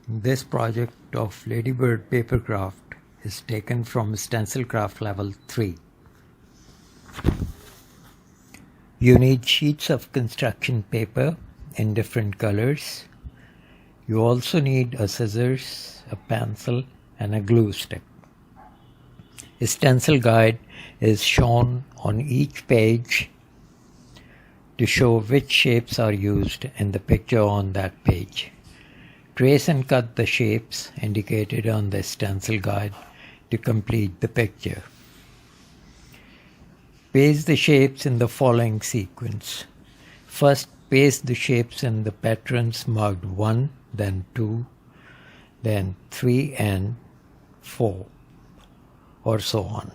This project of Ladybird paper craft is taken from Stencil Craft Level 3. You need sheets of construction paper in different colors. You also need a scissors, a pencil, and a glue stick. A stencil guide is shown on each page to show which shapes are used in the picture on that page. Trace and cut the shapes indicated on the stencil guide to complete the picture. Paste the shapes in the following sequence. First, paste the shapes in the patterns marked 1, then 2, then 3 and 4, or so on.